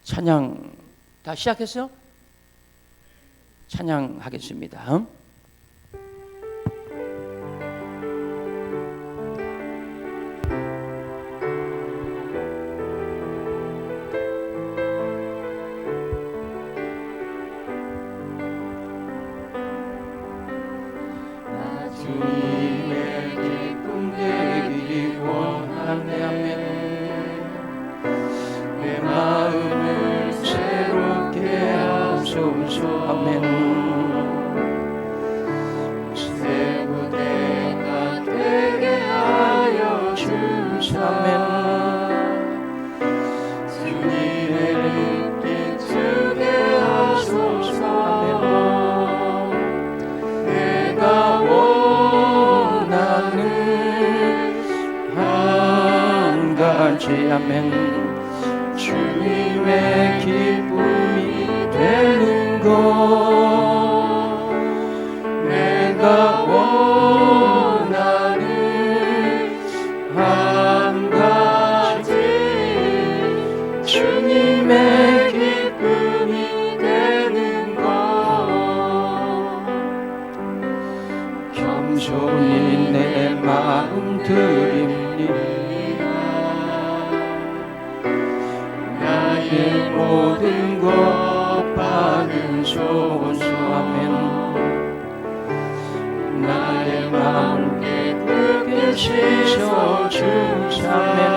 찬양 다 시작했어요? 찬양하겠습니다. 주님의 기쁨 되기 원하네. 아멘. 내 마음을 새롭게 하소서. 아멘. 새 무대가 되게 하여 주사. 아멘. 주님의 빛 비추게 하소서. 아멘. 내가 원하는 한 가지. 아멘. 주님의 기쁨이 되는 것, 내가 원하는 한 가지. 주님의 기쁨이 되는 것, 겸손히 내 마음 드립니다. 나의 모든 것 받으소서. 아멘. 나의 마음 기쁘게 씻어 주사면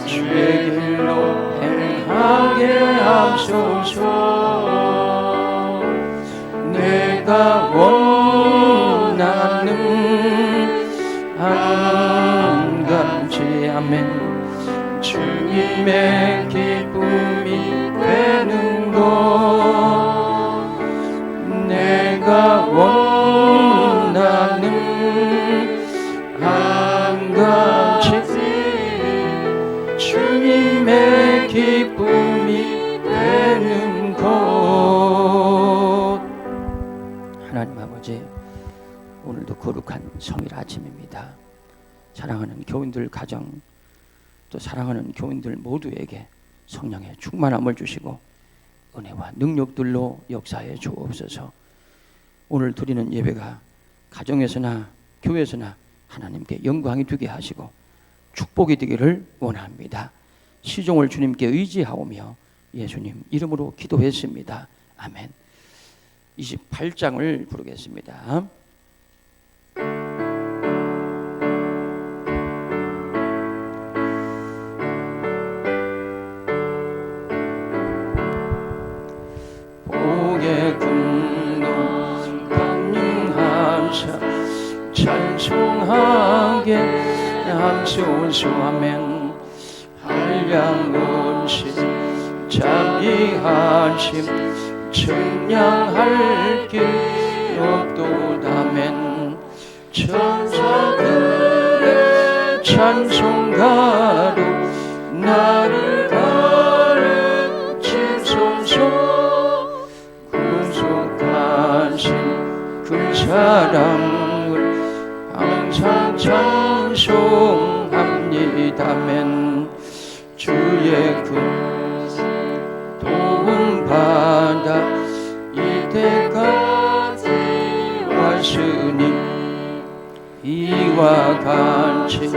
주의 길로 행하게 하소서. 내가 원하는 한 가지. 아멘. 주님의 기쁨이 되는 것, 내가 원하는 한 가지. 주님의 기쁨이 되는 것. 하나님 아버지, 오늘도 거룩한 성일 아침입니다. 사랑하는 교인들 가정, 또 사랑하는 교인들 모두에게 성령의 충만함을 주시고 은혜와 능력들로 역사해 주옵소서. 오늘 드리는 예배가 가정에서나 교회에서나 하나님께 영광이 되게 하시고 축복이 되기를 원합니다. 시종을 주님께 의지하오며 예수님 이름으로 기도했습니다. 아멘. 28장을 부르겠습니다. 찬송하게 하소서. 아멘. 한량온심 자비하심 청량할 길 없도다멘. 천사들의 찬송가로 나를 가르치소서. 구속하신 그 사랑 항상 찬송합니다멘. 주의 그 도움 받아 이때까지 왔으니 이와 같이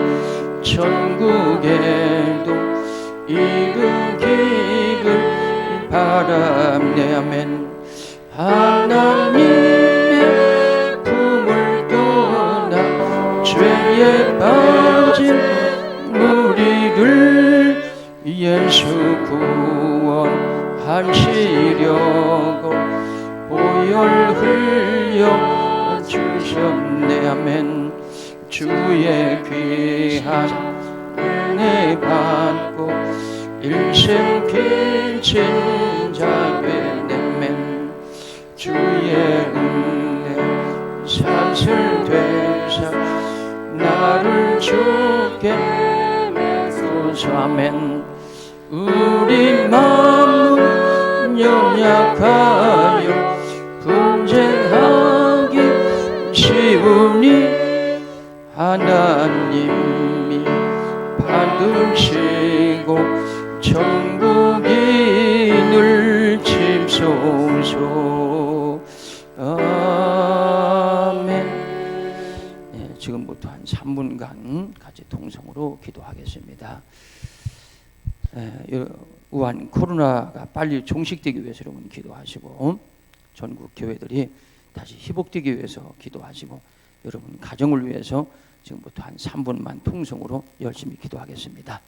천국에도 이르기를 바랍네. 아멘. 하나님의 품을 떠나 죄에 빠진 우리를 예수 구원하시려고 보혈 흘려 주셨네. 아멘. 주의 귀한 은혜 받고 일생 빚진 자 되네. 주의 은혜 사슬 되사 나를 주께 메소서. 아멘. 우리 마음은 연약하여 분쟁하기 쉬우니 하나님이 받으시고 천국이 늘 침소서. 아멘. 네, 지금부터 한 3분간 같이 동성으로 기도하겠습니다. 우한 코로나가 빨리 종식되기 위해서 여러분 기도하시고, 전국 교회들이 다시 회복되기 위해서 기도하시고, 여러분 가정을 위해서 지금부터 한 3분만 통성으로 열심히 기도하겠습니다.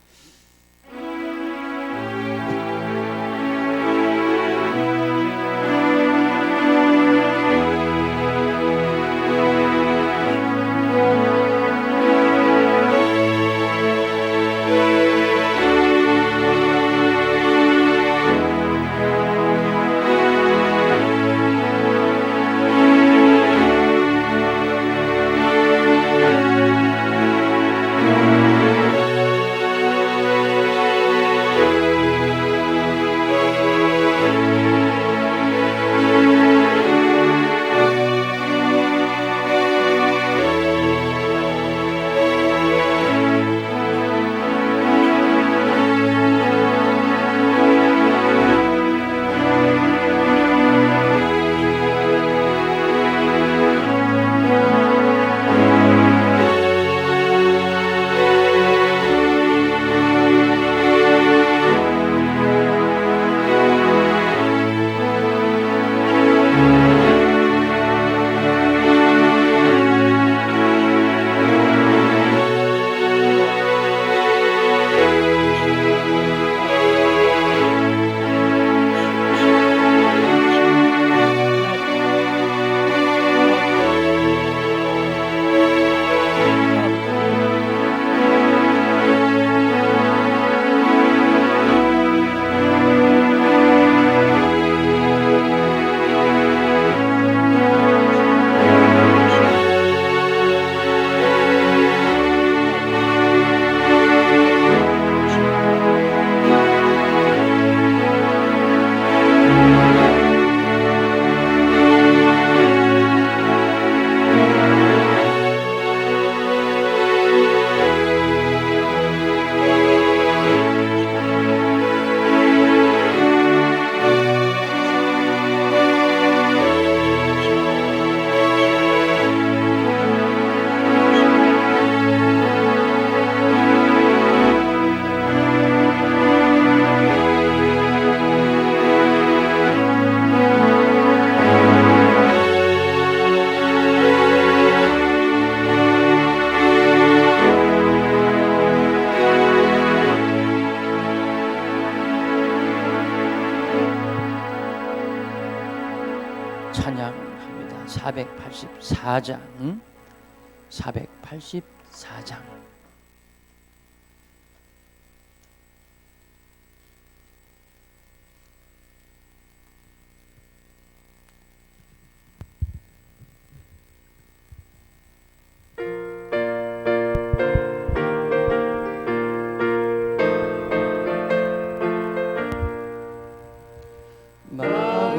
찬양합니다. 484장 484장.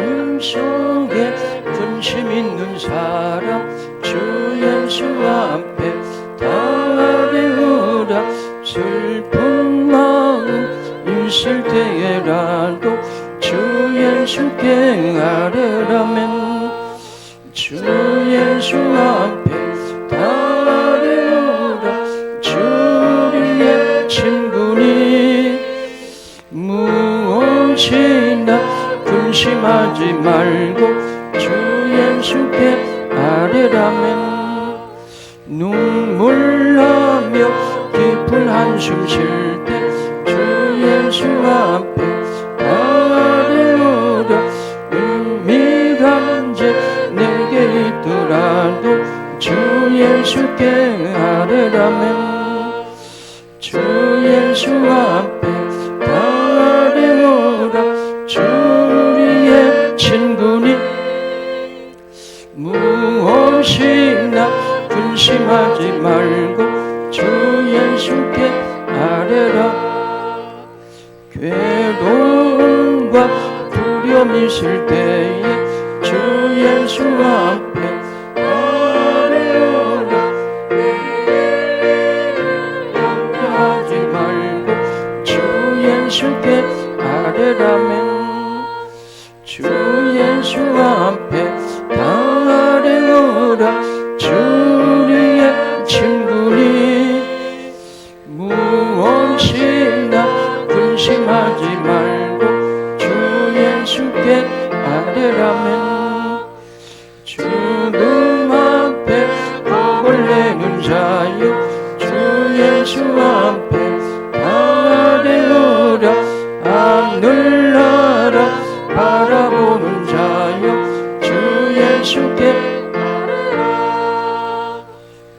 마음속에 근심 있는 사람 주 예수 앞에 다 배우라. 슬픈 마음 있을 때에라도 주 예수께 아뢰라면 주 예수 앞에 다 배우라. 주리의 친구니 무엇이나 근심하지 말고 주 예수께 아뢰라면 눈물 나며 깊은 한숨 쉴 때 주 예수 앞에 아뢰오라. 은밀한 죄 내게 있더라도 주 예수께 아뢰라면 주 예수 앞에 아뢰오라. 주리의 친구니 무엇이나 근심하지 말고 주 예수께 아뢰라. 괴로움과 두려움 있을 때에 주 예수 앞에 아뢰오라. 염려하지 말고 주 예수 예수께 아뢰라면 주 예수 앞에 다 아뢰오라 주리의 친구니 무엇이나 근심하지 말고 주 예수께 아뢰라면 죽음 앞에 복을 내는 자여 주 예수 앞에 다 아뢰오라 하늘나라 바라보는 자여 주 예수께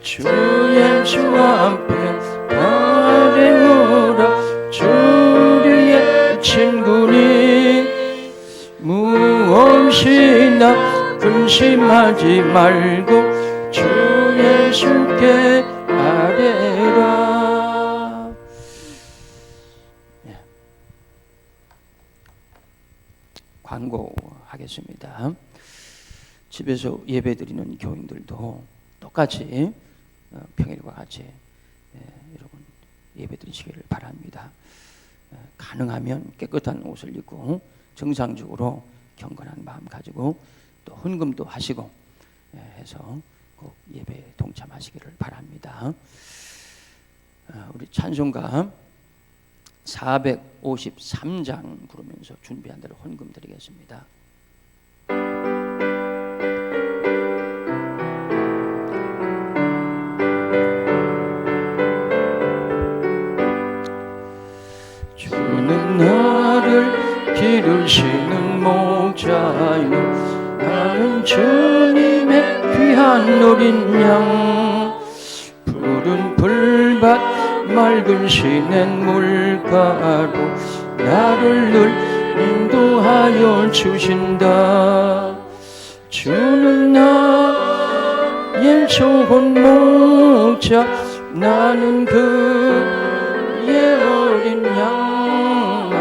주 예수 앞에 다 아뢰오라 주리의 친구니 무엇이나 근심하지 말고 주 예수께 아뢰라. 광고하겠습니다. 집에서 예배드리는 교인들도 똑같이 평일과 같이 여러분 예배드리시기를 바랍니다. 가능하면 깨끗한 옷을 입고 정상적으로 경건한 마음 가지고 또 헌금도 하시고 해서 꼭 예배에 동참하시기를 바랍니다. 우리 찬송가 453장 부르면서 준비한 대로 헌금 드리겠습니다. 주는 나를 기르시는 목자요 나는 주님의 귀한 어린 양 푸른 풀밭 맑은 시냇 물가로 나를 늘 인도하여 주신다. 주는 나의 좋은 목자 나는 그의 어린 양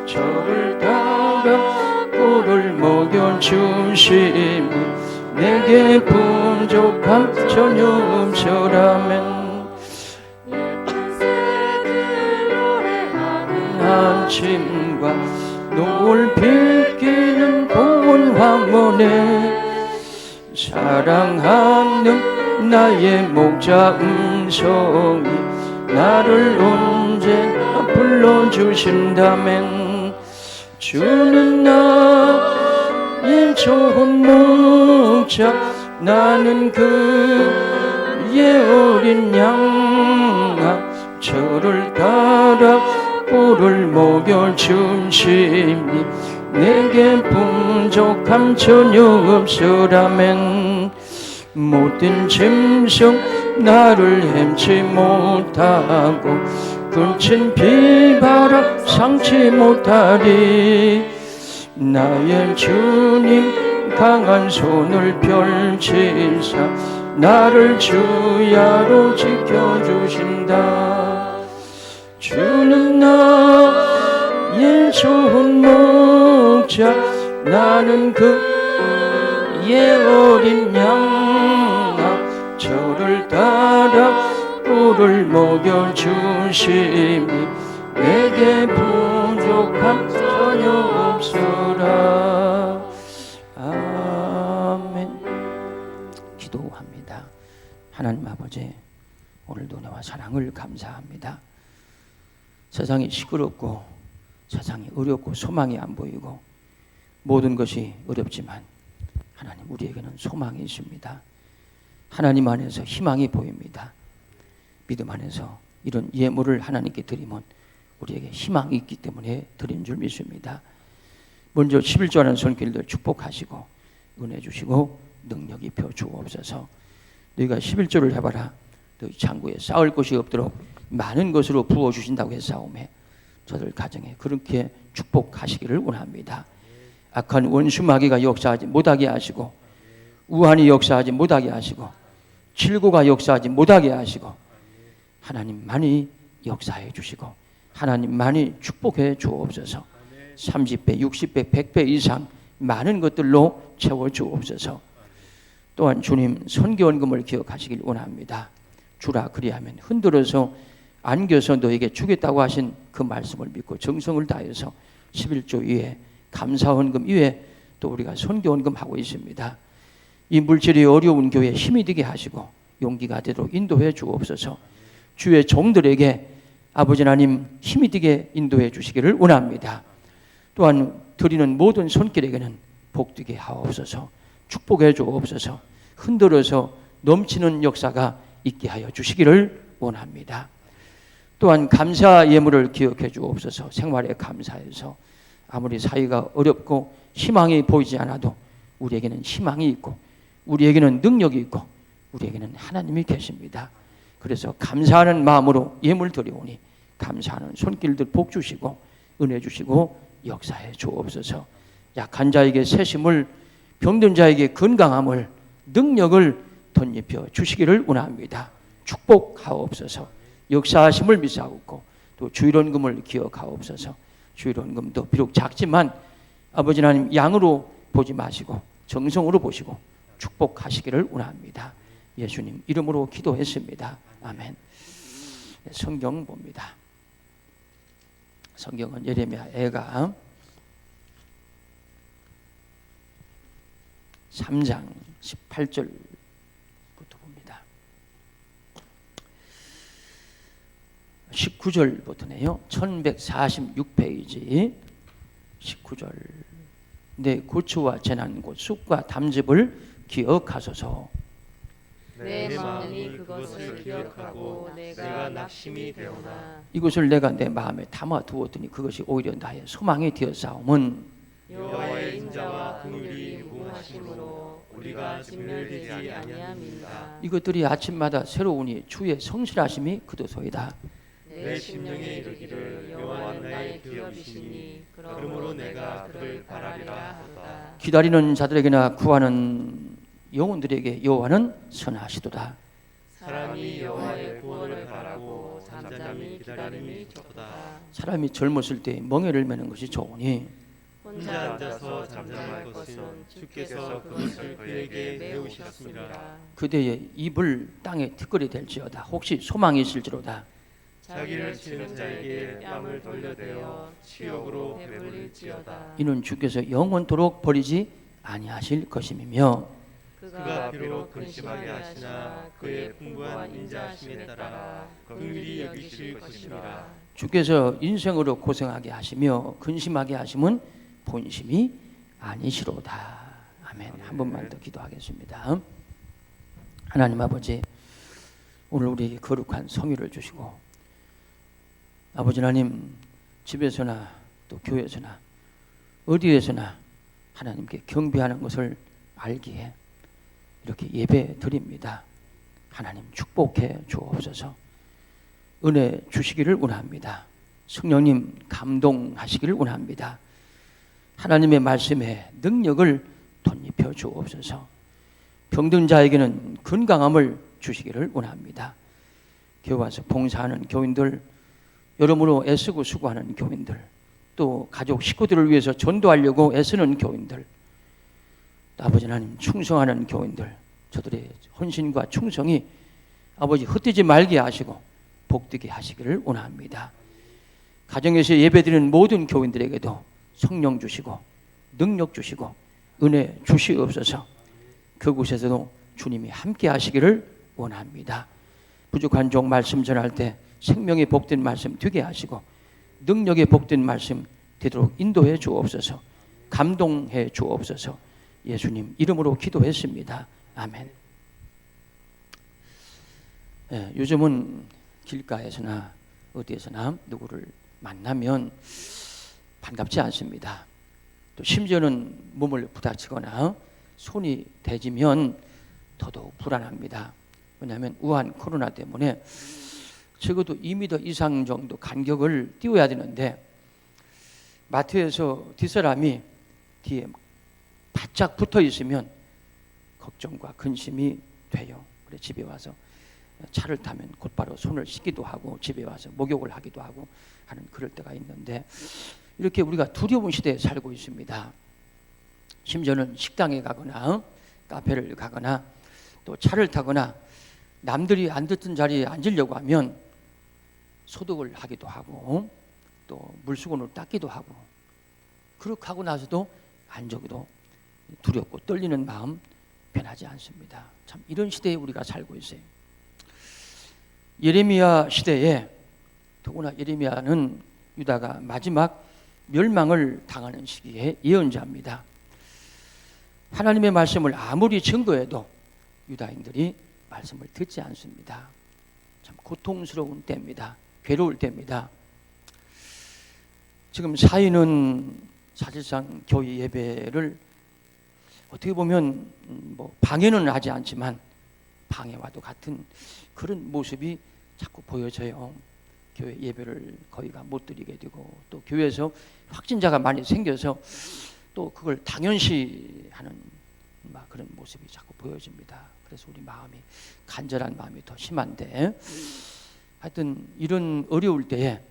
저를 따라 꿀을 먹여주시니 내게 부족함 전혀 없으라면 아침과 노을 비끼는 고운 황혼에 사랑하는 나의 목자 음성이 나를 언제나 불러주신다면 주는 나의 좋은 목자 나는 그의 어린 양 저를 따라 꿀을 먹여주시니 내게 부족함 전혀 없으라면 못된 짐승 나를 햄치 못하고 거친 비바람 상치 못하리 나의 주님 강한 손을 펼치사 나를 주야로 지켜주신다. 주는 나의 좋은 목자 나는 그의 어린 양 저를 따라 꿀을 먹여주시니 내게 부족함 전혀 없으라. 아멘. 기도합니다. 하나님 아버지 오늘도 은혜와 사랑을 감사합니다. 세상이 시끄럽고 세상이 어렵고 소망이 안 보이고 모든 것이 어렵지만 하나님 우리에게는 소망이 있습니다. 하나님 안에서 희망이 보입니다. 믿음 안에서 이런 예물을 하나님께 드리면 우리에게 희망이 있기 때문에 드린 줄 믿습니다. 먼저 11조하는 손길들 축복하시고 은혜 주시고 능력 입혀 주옵소서. 너희가 11조를 해봐라. 너희 창고에 쌓을 곳이 없도록 많은 것으로 부어주신다고 했사오매 저들 가정에 그렇게 축복하시기를 원합니다. 악한 원수 마귀가 역사하지 못하게 하시고 우한이 역사하지 못하게 하시고 질고가 역사하지 못하게 하시고 하나님만이 역사해 주시고 하나님만이 축복해 주옵소서. 30배, 60배, 100배 이상 많은 것들로 채워 주옵소서. 또한 주님 선교원금을 기억하시길 원합니다. 주라 그리하면 흔들어서 안겨서 너에게 주겠다고 하신 그 말씀을 믿고 정성을 다해서 11조 이외에 감사헌금 이외에 또 우리가 선교헌금 하고 있습니다. 이 물질이 어려운 교회에 힘이 되게 하시고 용기가 되도록 인도해 주옵소서. 주의 종들에게 아버지 하나님 힘이 되게 인도해 주시기를 원합니다. 또한 드리는 모든 손길에게는 복되게 하옵소서. 축복해 주옵소서. 흔들어서 넘치는 역사가 있게 하여 주시기를 원합니다. 또한 감사 예물을 기억해 주옵소서. 생활에 감사해서 아무리 사이가 어렵고 희망이 보이지 않아도 우리에게는 희망이 있고 우리에게는 능력이 있고 우리에게는 하나님이 계십니다. 그래서 감사하는 마음으로 예물 드리오니 감사하는 손길들 복 주시고 은혜 주시고 역사해 주옵소서. 약한 자에게 새심을, 병든 자에게 건강함을, 능력을 덧입혀 주시기를 원합니다. 축복하옵소서. 역사하심을 믿사옵고 또 주일원금을 기억하옵소서. 주일원금도 비록 작지만 아버지 하나님 양으로 보지 마시고 정성으로 보시고 축복하시기를 원합니다. 예수님 이름으로 기도했습니다. 아멘. 성경 봅니다. 성경은 예레미야 애가 3장 18절부터 봅니다. 19절부터네요. 1146페이지 19절. 내 고초와 재난 곧 쑥과 담즙을 기억하소서. 내 마음이 그것을 기억하고 내가 낙심이 되오나 이것을 내가 내 마음에 담아 두었더니 그것이 오히려 나의 소망이 되었사오면 여호와의 인자와 긍휼이 무궁하심으로 우리가 진멸되지 아니함이니라. 이것들이 아침마다 새로우니 주의 성실하심이 그도소이다. 내 심령에 이르기를 여호와는 나의 기업이시니 그러므로 내가 그를 바라리라 하도다. 기다리는 자들에게나 구하는 영혼들에게 여호와는 선하시도다. 사람이 여호와의 구원을 바라고 잠잠히 기다림이 좋도다. 사람이 젊었을 때 멍에를 매는 것이 좋으니 혼자 앉아서 잠잠할 것은 주께서 그것을 그에게 메우셨습니다. 그대의 입을 땅에 티끌이 될지어다. 혹시 소망이 있을지로다. 자기를 치는 자에게 뺨을 돌려대어 치욕으로 배불릴지어다. 이는 주께서 영원토록 버리지 아니하실 것임이며 그가 비록 근심하게 하시나 그의 풍부한 인자하심에 따라 긍휼히 여기실 것이라. 주께서 인생으로 고생하게 하시며 근심하게 하심은 본심이 아니시로다. 아멘. 한 번만 더 기도하겠습니다. 하나님 아버지, 오늘 우리에게 거룩한 성의를 주시고 아버지 하나님, 집에서나 또 교회에서나 어디에서나 하나님께 경배하는 것을 알기에 이렇게 예배 드립니다. 하나님 축복해 주옵소서. 은혜 주시기를 원합니다. 성령님 감동하시기를 원합니다. 하나님의 말씀에 능력을 덧입혀 주옵소서. 병든 자에게는 건강함을 주시기를 원합니다. 교회 와서 봉사하는 교인들, 여러모로 애쓰고 수고하는 교인들, 또 가족 식구들을 위해서 전도하려고 애쓰는 교인들, 또 아버지 하나님 충성하는 교인들, 저들의 헌신과 충성이 아버지 헛되지 말게 하시고 복되게 하시기를 원합니다. 가정에서 예배드리는 모든 교인들에게도 성령 주시고 능력 주시고 은혜 주시옵소서. 그곳에서도 주님이 함께 하시기를 원합니다. 부족한 종 말씀 전할 때 생명의 복된 말씀 되게 하시고 능력의 복된 말씀 되도록 인도해 주옵소서. 감동해 주옵소서. 예수님 이름으로 기도했습니다. 아멘. 요즘은 길가에서나 어디에서나 누구를 만나면 반갑지 않습니다. 또 심지어는 몸을 부닥치거나 손이 대지면 더더욱 불안합니다. 왜냐하면 우한 코로나 때문에 적어도 2m 이상 정도 간격을 띄워야 되는데 마트에서 뒷사람이 뒤에 바짝 붙어 있으면 걱정과 근심이 돼요. 그래서 집에 와서 차를 타면 곧바로 손을 씻기도 하고 집에 와서 목욕을 하기도 하고 하는 그럴 때가 있는데 이렇게 우리가 두려운 시대에 살고 있습니다. 심지어는 식당에 가거나 카페를 가거나 또 차를 타거나 남들이 안 듣던 자리에 앉으려고 하면 소독을 하기도 하고 또 물수건을 닦기도 하고 그렇게 하고 나서도 안적이도 두렵고 떨리는 마음 변하지 않습니다. 참 이런 시대에 우리가 살고 있어요. 예레미야 시대에 더구나 예레미야는 유다가 마지막 멸망을 당하는 시기에 예언자입니다. 하나님의 말씀을 아무리 증거해도 유다인들이 말씀을 듣지 않습니다. 참 고통스러운 때입니다. 괴로울 때입니다. 지금 사인은 사실상 교회 예배를 어떻게 보면 방해는 하지 않지만 방해와도 같은 그런 모습이 자꾸 보여져요. 교회 예배를 거의가 못 드리게 되고 또 교회에서 확진자가 많이 생겨서 또 그걸 당연시하는 그런 모습이 자꾸 보여집니다. 그래서 우리 마음이 간절한 마음이 더 심한데 하여튼 이런 어려울 때에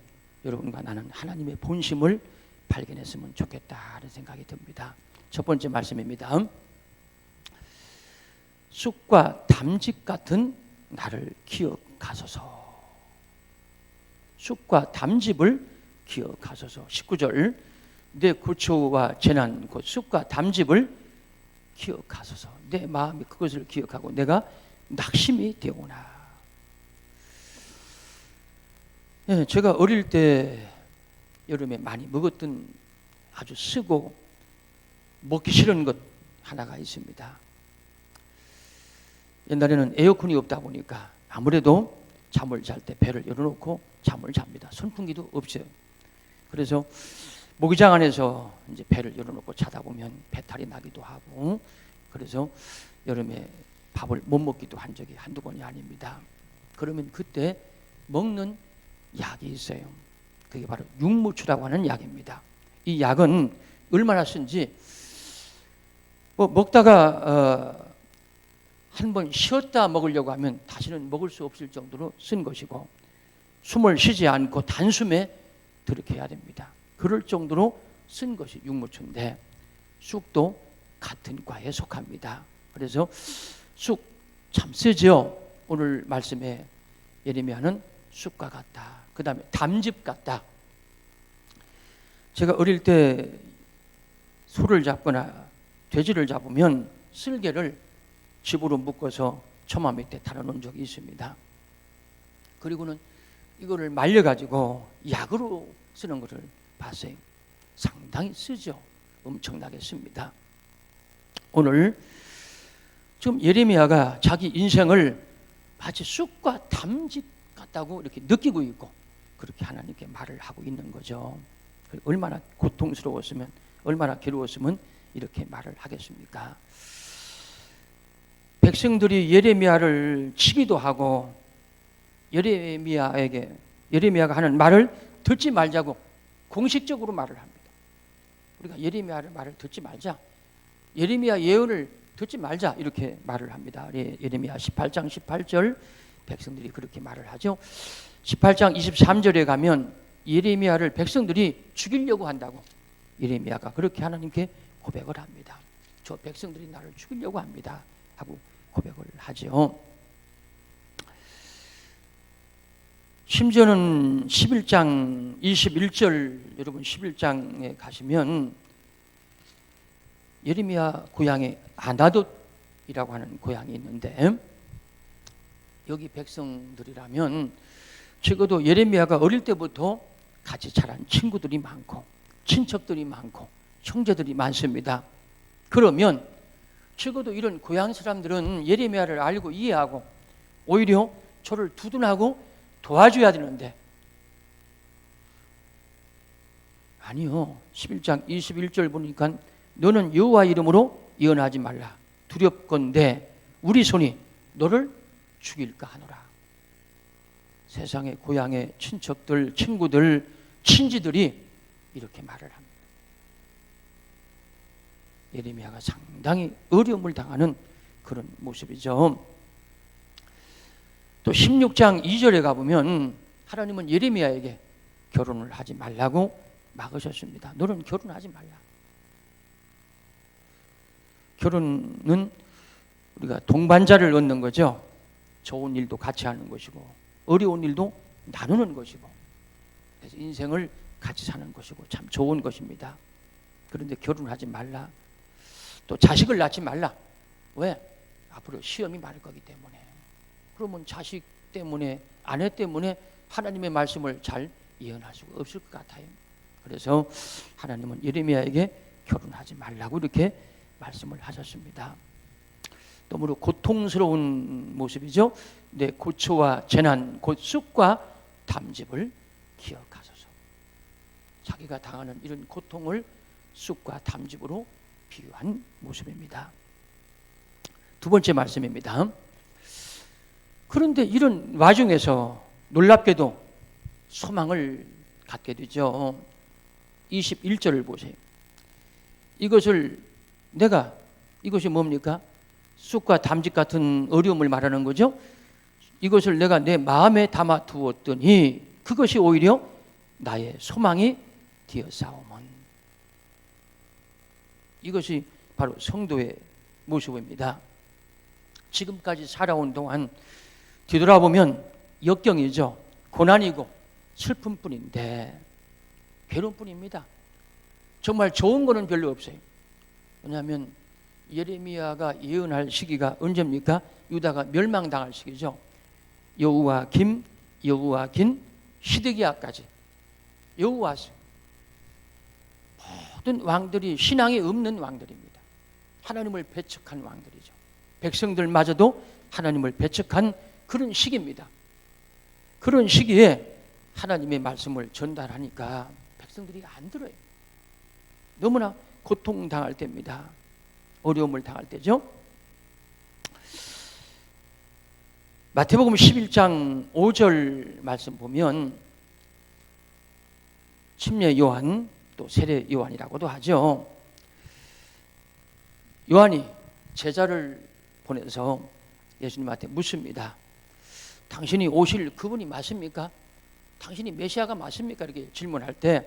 여러분과 나는 하나님의 본심을 발견했으면 좋겠다는 생각이 듭니다. 첫 번째 말씀입니다. 쑥과 담즙 같은 나를 기억하소서. 쑥과 담즙을 기억하소서. 19절 내 고초와 재난 곧 쑥과 담즙을 기억하소서. 내 마음이 그것을 기억하고 내가 낙심이 되오나. 예, 제가 어릴 때 여름에 많이 먹었던 아주 쓰고 먹기 싫은 것 하나가 있습니다. 옛날에는 에어컨이 없다 보니까 아무래도 잠을 잘 때 배를 열어놓고 잠을 잡니다. 선풍기도 없어요. 그래서 모기장 안에서 이제 배를 열어놓고 자다 보면 배탈이 나기도 하고 그래서 여름에 밥을 못 먹기도 한 적이 한두 번이 아닙니다. 그러면 그때 먹는 약이 있어요. 그게 바로 육무추라고 하는 약입니다. 이 약은 얼마나 쓴지 먹다가 한번 쉬었다 먹으려고 하면 다시는 먹을 수 없을 정도로 쓴 것이고 숨을 쉬지 않고 단숨에 들이켜야 됩니다. 그럴 정도로 쓴 것이 육무추인데 쑥도 같은 과에 속합니다. 그래서 쑥 참 쓰죠. 오늘 말씀에 예레미야는 쑥과 같다. 그 다음에 담즙 같다. 제가 어릴 때 소를 잡거나 돼지를 잡으면 쓸개를 집으로 묶어서 처마 밑에 달아놓은 적이 있습니다. 그리고는 이거를 말려가지고 약으로 쓰는 것을 봤어요. 상당히 쓰죠. 엄청나게 씁니다. 오늘 지금 예레미야가 자기 인생을 마치 쑥과 담즙 같다고 이렇게 느끼고 있고 그렇게 하나님께 말을 하고 있는 거죠. 얼마나 고통스러웠으면 얼마나 괴로웠으면 이렇게 말을 하겠습니까? 백성들이 예레미야를 치기도 하고 예레미야가 하는 말을 듣지 말자고 공식적으로 말을 합니다. 우리가 예레미야의 말을 듣지 말자, 예레미야 예언을 듣지 말자 이렇게 말을 합니다. 예레미야 18장 18절 백성들이 그렇게 말을 하죠. 18장 23절에 가면 예레미야를 백성들이 죽이려고 한다고 예레미야가 그렇게 하나님께 고백을 합니다. 저 백성들이 나를 죽이려고 합니다 하고 고백을 하죠. 심지어는 11장 21절 여러분 11장에 가시면 예레미야 고향에 아나돗이라고 하는 고향이 있는데 여기 백성들이라면 적어도 예레미야가 어릴 때부터 같이 자란 친구들이 많고 친척들이 많고 형제들이 많습니다. 그러면 적어도 이런 고향 사람들은 예레미야를 알고 이해하고 오히려 저를 두둔하고 도와줘야 되는데 아니요. 11장 21절 보니까 너는 여호와 이름으로 예언하지 말라. 두렵건대 우리 손이 너를 죽일까 하노라. 세상의 고향의 친척들, 친구들, 친지들이 이렇게 말을 합니다. 예레미야가 상당히 어려움을 당하는 그런 모습이죠. 또 16장 2절에 가보면 하나님은 예레미야에게 결혼을 하지 말라고 막으셨습니다. 너는 결혼하지 말라. 결혼은 우리가 동반자를 얻는 거죠. 좋은 일도 같이 하는 것이고 어려운 일도 나누는 것이고, 그래서 인생을 같이 사는 것이고 참 좋은 것입니다. 그런데 결혼하지 말라. 또 자식을 낳지 말라. 왜? 앞으로 시험이 많을 거기 때문에. 그러면 자식 때문에, 아내 때문에 하나님의 말씀을 잘 이해할 수가 없을 것 같아요. 그래서 하나님은 예레미야에게 결혼하지 말라고 이렇게 말씀을 하셨습니다. 너무나 고통스러운 모습이죠. 내 고초와 재난, 곧 쑥과 담즙을 기억하소서. 자기가 당하는 이런 고통을 쑥과 담즙으로 비유한 모습입니다. 두 번째 말씀입니다. 그런데 이런 와중에서 놀랍게도 소망을 갖게 되죠. 21절을 보세요. 이것이 뭡니까? 쑥과 담즙 같은 어려움을 말하는 거죠. 이것을 내가 내 마음에 담아 두었더니 그것이 오히려 나의 소망이 되었사오면. 이것이 바로 성도의 모습입니다. 지금까지 살아온 동안 뒤돌아보면 역경이죠. 고난이고 슬픔뿐인데, 괴로움뿐입니다. 정말 좋은 거는 별로 없어요. 왜냐하면 예레미야가 예언할 시기가 언제입니까? 유다가 멸망당할 시기죠. 여호와김, 시드기야까지, 여호와스, 모든 왕들이 신앙이 없는 왕들입니다. 하나님을 배척한 왕들이죠. 백성들마저도 하나님을 배척한 그런 시기입니다. 그런 시기에 하나님의 말씀을 전달하니까 백성들이 안 들어요. 너무나 고통당할 때입니다. 어려움을 당할 때죠. 마태복음 11장 5절 말씀 보면 침례 요한, 또 세례 요한이라고도 하죠. 요한이 제자를 보내서 예수님한테 묻습니다. 당신이 오실 그분이 맞습니까? 당신이 메시아가 맞습니까? 이렇게 질문할 때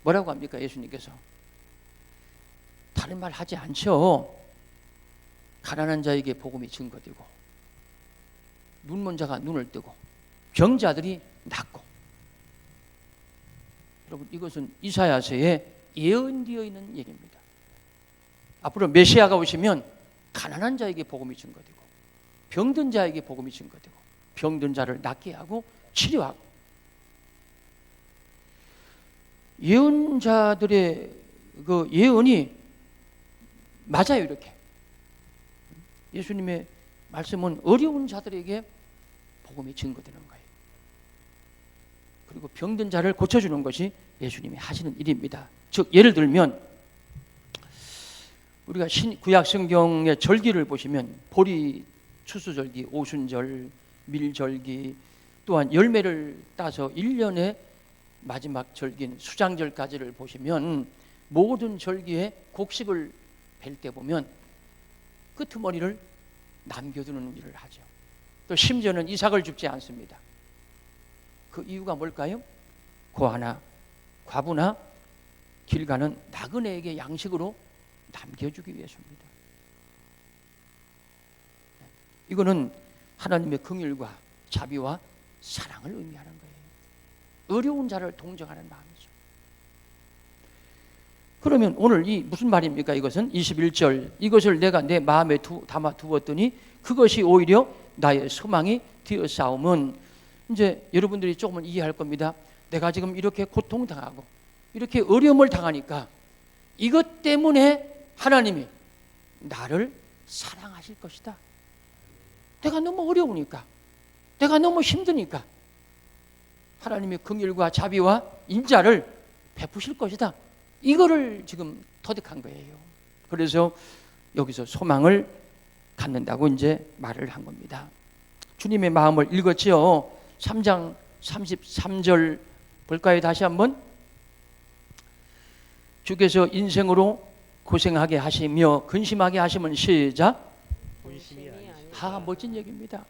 뭐라고 합니까? 예수님께서 다른 말 하지 않죠. 가난한 자에게 복음이 증거되고, 눈먼 자가 눈을 뜨고, 병자들이 낫고. 여러분, 이것은 이사야서에 예언되어 있는 얘기입니다. 앞으로 메시아가 오시면 가난한 자에게 복음이 증거되고, 병든 자에게 복음이 증거되고, 병든 자를 낫게 하고 치료하고. 예언자들의 그 예언이 맞아요. 이렇게 예수님의 말씀은 어려운 자들에게 복음이 증거되는 거예요. 그리고 병든 자를 고쳐주는 것이 예수님이 하시는 일입니다. 즉 예를 들면 우리가 구약 성경의 절기를 보시면 보리 추수절기, 오순절, 밀절기, 또한 열매를 따서 1년의 마지막 절기인 수장절까지를 보시면 모든 절기에 곡식을 벨 때 보면 끄트머리를 남겨두는 일을 하죠. 또 심지어는 이삭을 줍지 않습니다. 그 이유가 뭘까요? 고아나 과부나 길 가는 나그네에게 양식으로 남겨주기 위해서입니다. 이거는 하나님의 긍휼과 자비와 사랑을 의미하는 거예요. 어려운 자를 동정하는 마음이죠. 그러면 오늘 이 무슨 말입니까? 이것은 21절, 이것을 내가 내 마음에 담아 두었더니 그것이 오히려 나의 소망이 되었사오면, 이제 여러분들이 조금은 이해할 겁니다. 내가 지금 이렇게 고통당하고 이렇게 어려움을 당하니까 이것 때문에 하나님이 나를 사랑하실 것이다. 내가 너무 어려우니까, 내가 너무 힘드니까 하나님의 긍휼과 자비와 인자를 베푸실 것이다. 이거를 지금 터득한 거예요. 그래서 여기서 소망을 갖는다고 이제 말을 한 겁니다. 주님의 마음을 읽었지요. 3장 33절 볼까요? 다시 한번. 주께서 인생으로 고생하게 하시며 근심하게 하시면 시작. 본심이 아니시다. 멋진 얘기입니다.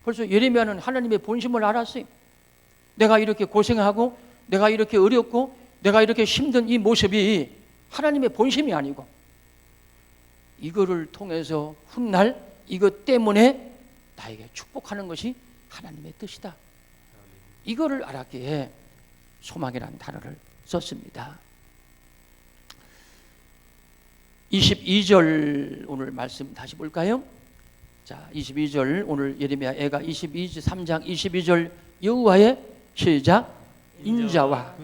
벌써 예레미야는 하나님의 본심을 알았어요. 내가 이렇게 고생하고 내가 이렇게 어렵고 내가 이렇게 힘든 이 모습이 하나님의 본심이 아니고, 이거를 통해서 훗날 이것 때문에 나에게 축복하는 것이 하나님의 뜻이다. 이거를 알았기에 소망이라는 단어를 썼습니다. 22절 오늘 말씀 다시 볼까요? 자, 22절 오늘 예레미야 애가 3장 22절 여호와의 시작 인자와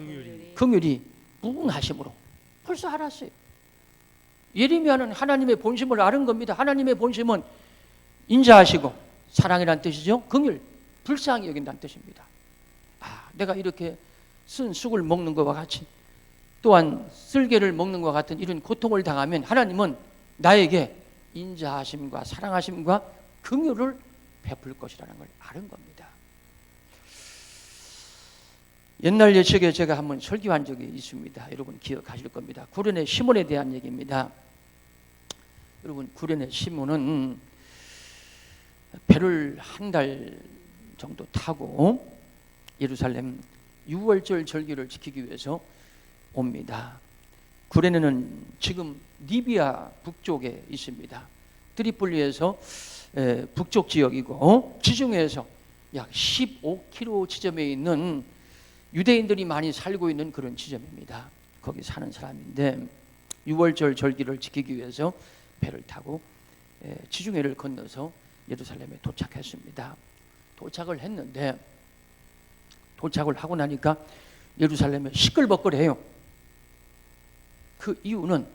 긍휼이 무궁하심으로 벌써 알았어요. 예레미야는 하나님의 본심을 아는 겁니다. 하나님의 본심은 인자하시고 사랑이란 뜻이죠. 긍휼, 불쌍히 여긴다는 뜻입니다. 내가 이렇게 쓴 쑥을 먹는 것과 같이 또한 쓸개를 먹는 것과 같은 이런 고통을 당하면 하나님은 나에게 인자하심과 사랑하심과 긍휼을 베풀 것이라는 걸 아는 겁니다. 옛날 예측에 제가 한번 설교한 적이 있습니다. 여러분 기억하실 겁니다. 구련의 시몬에 대한 얘기입니다. 여러분 구련의 시몬은 배를 한 달 정도 타고 예루살렘 유월절 절기를 지키기 위해서 옵니다. 구레네는 지금 리비아 북쪽에 있습니다. 트리폴리에서 북쪽 지역이고 지중해에서 약 15km 지점에 있는 유대인들이 많이 살고 있는 그런 지점입니다. 거기 사는 사람인데 유월절 절기를 지키기 위해서 배를 타고 지중해를 건너서 예루살렘에 도착했습니다. 도착을 했는데 도착을 하고 나니까 예루살렘에 시끌벅걸해요. 그 이유는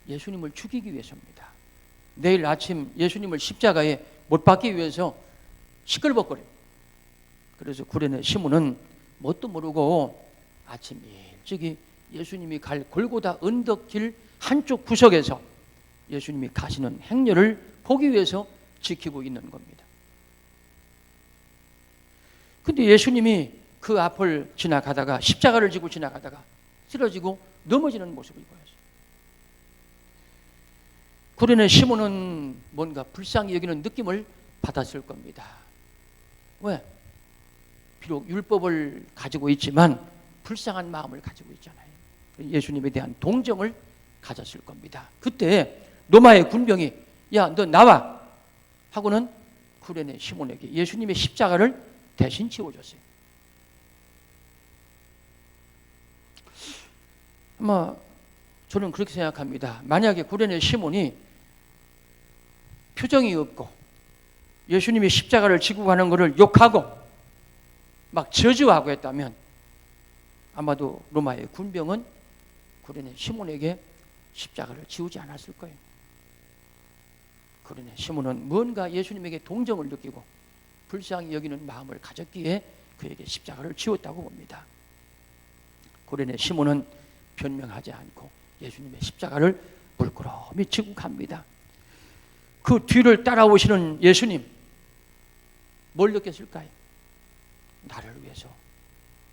예수님을 죽이기 위해서입니다. 내일 아침 예수님을 십자가에 못 박기 위해서 시끌벅거려요. 그래서 구레네 시몬은 뭣도 모르고 아침 일찍이 예수님이 갈 골고다 언덕길 한쪽 구석에서 예수님이 가시는 행렬을 보기 위해서 지키고 있는 겁니다. 근데 예수님이 그 앞을 지나가다가 십자가를 지고 지나가다가 쓰러지고 넘어지는 모습을 보였어요. 구레네 시몬은 뭔가 불쌍히 여기는 느낌을 받았을 겁니다. 왜? 비록 율법을 가지고 있지만 불쌍한 마음을 가지고 있잖아요. 예수님에 대한 동정을 가졌을 겁니다. 그때 로마의 군병이 야, 너 나와 하고는 구레네 시몬에게 예수님의 십자가를 대신 지워줬어요. 아마 저는 그렇게 생각합니다. 만약에 구레네 시몬이 표정이 없고 예수님이 십자가를 지고 가는 것을 욕하고 막 저주하고 했다면 아마도 로마의 군병은 구레네 시몬에게 십자가를 지우지 않았을 거예요. 구레네 시몬은 뭔가 예수님에게 동정을 느끼고 불쌍히 여기는 마음을 가졌기에 그에게 십자가를 지웠다고 봅니다. 구레네 시몬은 변명하지 않고 예수님의 십자가를 물끄러미 지고 갑니다. 그 뒤를 따라오시는 예수님, 뭘 느꼈을까요? 나를 위해서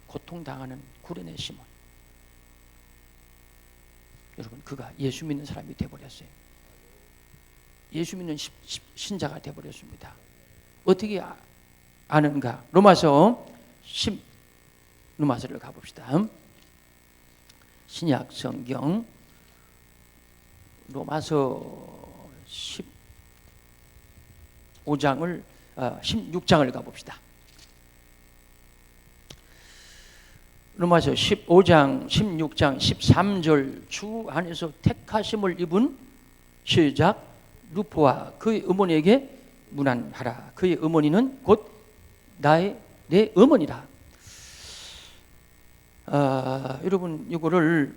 고통당하는 구레네 시몬. 여러분, 그가 예수 믿는 사람이 되어버렸어요. 예수 믿는 신자가 되어버렸습니다. 어떻게 아는가? 로마서를 가봅시다. 신약 성경 로마서 16장을 가봅시다. 로마서 15장, 16장, 13절 주 안에서 택하심을 입은 시작 루포와 그의 어머니에게 문안하라. 그의 어머니는 곧 내 어머니라. 여러분 이거를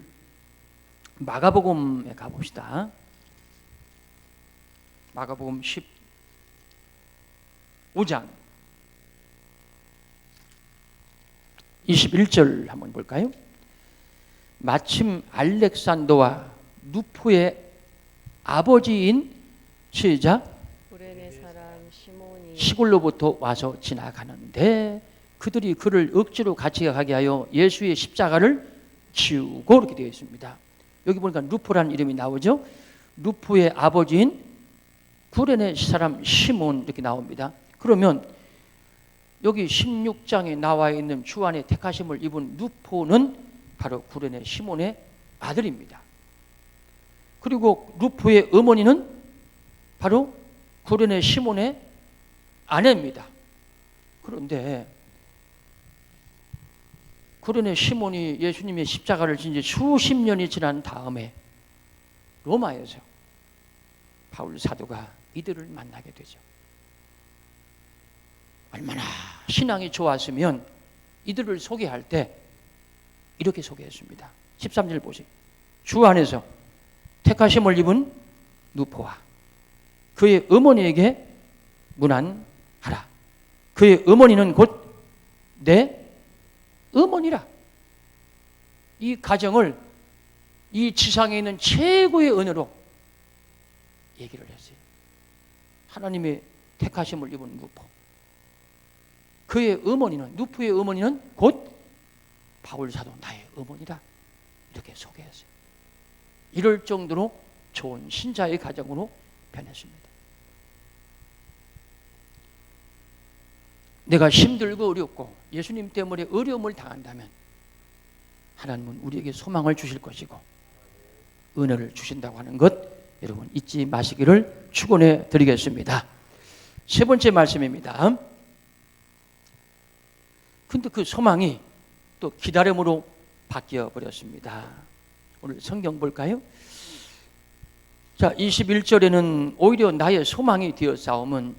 마가복음에 가봅시다. 마가복음 15장 21절 한번 볼까요? 마침 알렉산더와 누포의 아버지인 시작 구레네 사람 시몬이 시골로부터 와서 지나가는데 그들이 그를 억지로 같이 가게 하여 예수의 십자가를 지우고 이렇게 되어 있습니다. 여기 보니까 루포라는 이름이 나오죠. 루포의 아버지인 구레네 사람 시몬 이렇게 나옵니다. 그러면 여기 16장에 나와 있는 주 안에 택하심을 입은 루포는 바로 구레네 시몬의 아들입니다. 그리고 루포의 어머니는 바로 구레네 시몬의 아내입니다. 그런데 그러네. 시몬이 예수님의 십자가를 진 지 수십 년이 지난 다음에 로마에서 바울 사도가 이들을 만나게 되죠. 얼마나 신앙이 좋았으면 이들을 소개할 때 이렇게 소개했습니다. 13절 보세요. 주 안에서 택하심을 입은 누포와 그의 어머니에게 문안하라. 그의 어머니는 곧 내 어머니라. 이 가정을 이 지상에 있는 최고의 은혜로 얘기를 했어요. 하나님의 택하심을 입은 누포. 그의 어머니는, 누포의 어머니는 곧 바울 사도 나의 어머니라. 이렇게 소개했어요. 이럴 정도로 좋은 신자의 가정으로 변했습니다. 내가 힘들고 어렵고 예수님 때문에 어려움을 당한다면 하나님은 우리에게 소망을 주실 것이고 은혜를 주신다고 하는 것 여러분 잊지 마시기를 축원해 드리겠습니다. 세 번째 말씀입니다. 근데 그 소망이 또 기다림으로 바뀌어 버렸습니다. 오늘 성경 볼까요? 자, 21절에는 오히려 나의 소망이 되었사오면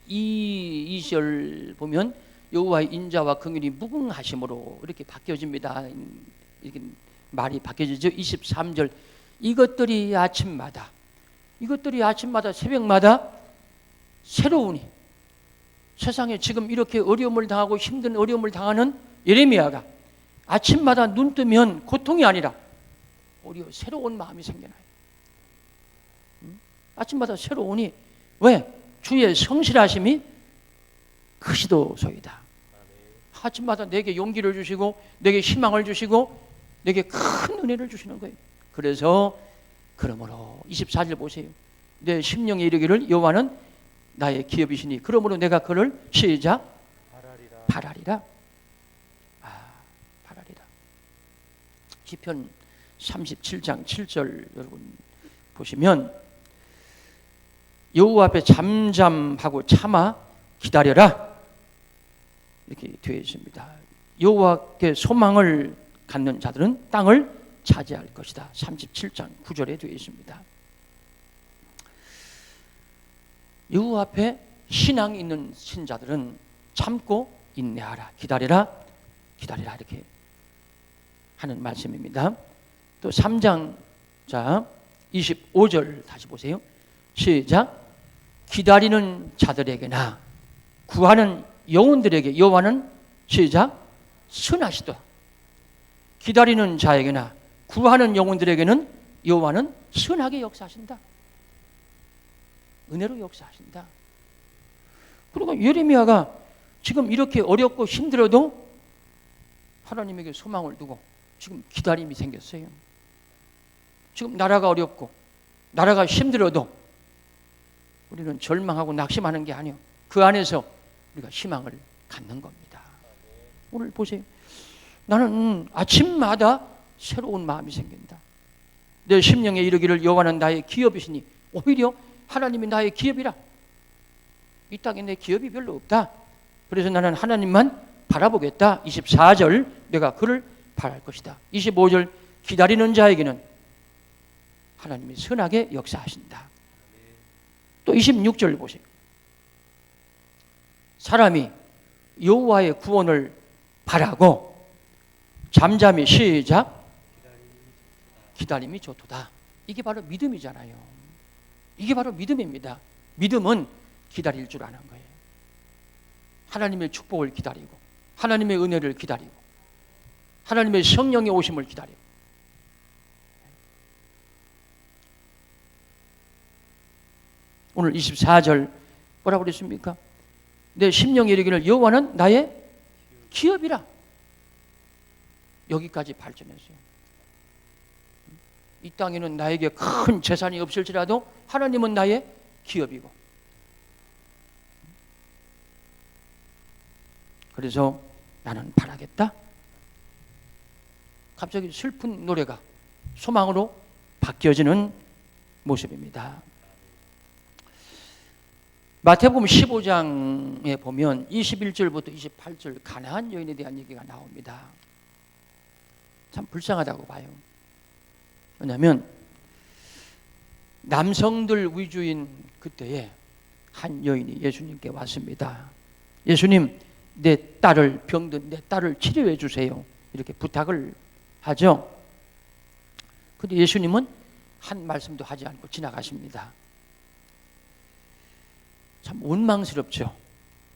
22절 보면 여호와의 인자와 긍휼이 무궁하심으로 이렇게 바뀌어집니다. 이렇게 말이 바뀌어지죠. 23절 이것들이 아침마다 새벽마다 새로우니 세상에 지금 이렇게 어려움을 당하고 힘든 어려움을 당하는 예레미야가 아침마다 눈 뜨면 고통이 아니라 오히려 새로운 마음이 생겨나요. 아침마다 새로우니 왜? 주의 성실하심이 크시도소이다. 아침마다 내게 용기를 주시고 내게 희망을 주시고 내게 큰 은혜를 주시는 거예요. 그래서 그러므로 24절 보세요. 내 심령에 이르기를 여호와는 나의 기업이시니 그러므로 내가 그를 시작 바라리라. 바라리라. 시편 37장 7절 여러분 보시면 여호와 앞에 잠잠하고 참아 기다려라 이렇게 되어 있습니다. 여호와께 소망을 갖는 자들은 땅을 차지할 것이다. 37장 9절에 되어 있습니다. 여호와 앞에 신앙이 있는 신자들은 참고 인내하라, 기다려라 이렇게 하는 말씀입니다. 또 3장 자 25절 다시 보세요. 시작. 기다리는 자들에게나 구하는 영혼들에게 여호와는 시작 선하시도다. 기다리는 자에게나 구하는 영혼들에게는 여호와는 선하게 역사하신다. 은혜로 역사하신다. 그리고 예레미야가 지금 이렇게 어렵고 힘들어도 하나님에게 소망을 두고 지금 기다림이 생겼어요. 지금 나라가 어렵고 나라가 힘들어도 우리는 절망하고 낙심하는 게 아니에요. 그 안에서 우리가 희망을 갖는 겁니다. 오늘 보세요. 나는 아침마다 새로운 마음이 생긴다. 내 심령에 이르기를 여호와는 나의 기업이시니 오히려 하나님이 나의 기업이라. 이 땅에 내 기업이 별로 없다. 그래서 나는 하나님만 바라보겠다. 24절 내가 그를 바랄 것이다. 25절 기다리는 자에게는 하나님이 선하게 역사하신다. 또 26절 보세요. 사람이 여호와의 구원을 바라고 잠잠히 시작 기다림이 좋도다. 이게 바로 믿음이잖아요. 이게 바로 믿음입니다. 믿음은 기다릴 줄 아는 거예요. 하나님의 축복을 기다리고 하나님의 은혜를 기다리고 하나님의 성령의 오심을 기다리고 오늘 24절 뭐라고 그랬습니까? 내 심령에 이르기를 여호와는 나의 기업이라. 여기까지 발전했어요. 이 땅에는 나에게 큰 재산이 없을지라도 하나님은 나의 기업이고 그래서 나는 바라겠다. 갑자기 슬픈 노래가 소망으로 바뀌어지는 모습입니다. 마태복음 15장에 보면 21절부터 28절 가나안 여인에 대한 얘기가 나옵니다. 참 불쌍하다고 봐요. 왜냐하면 남성들 위주인 그때에 한 여인이 예수님께 왔습니다. 예수님, 내 딸을 병든 내 딸을 치료해 주세요. 이렇게 부탁을 하죠. 근데 예수님은 한 말씀도 하지 않고 지나가십니다. 참 원망스럽죠.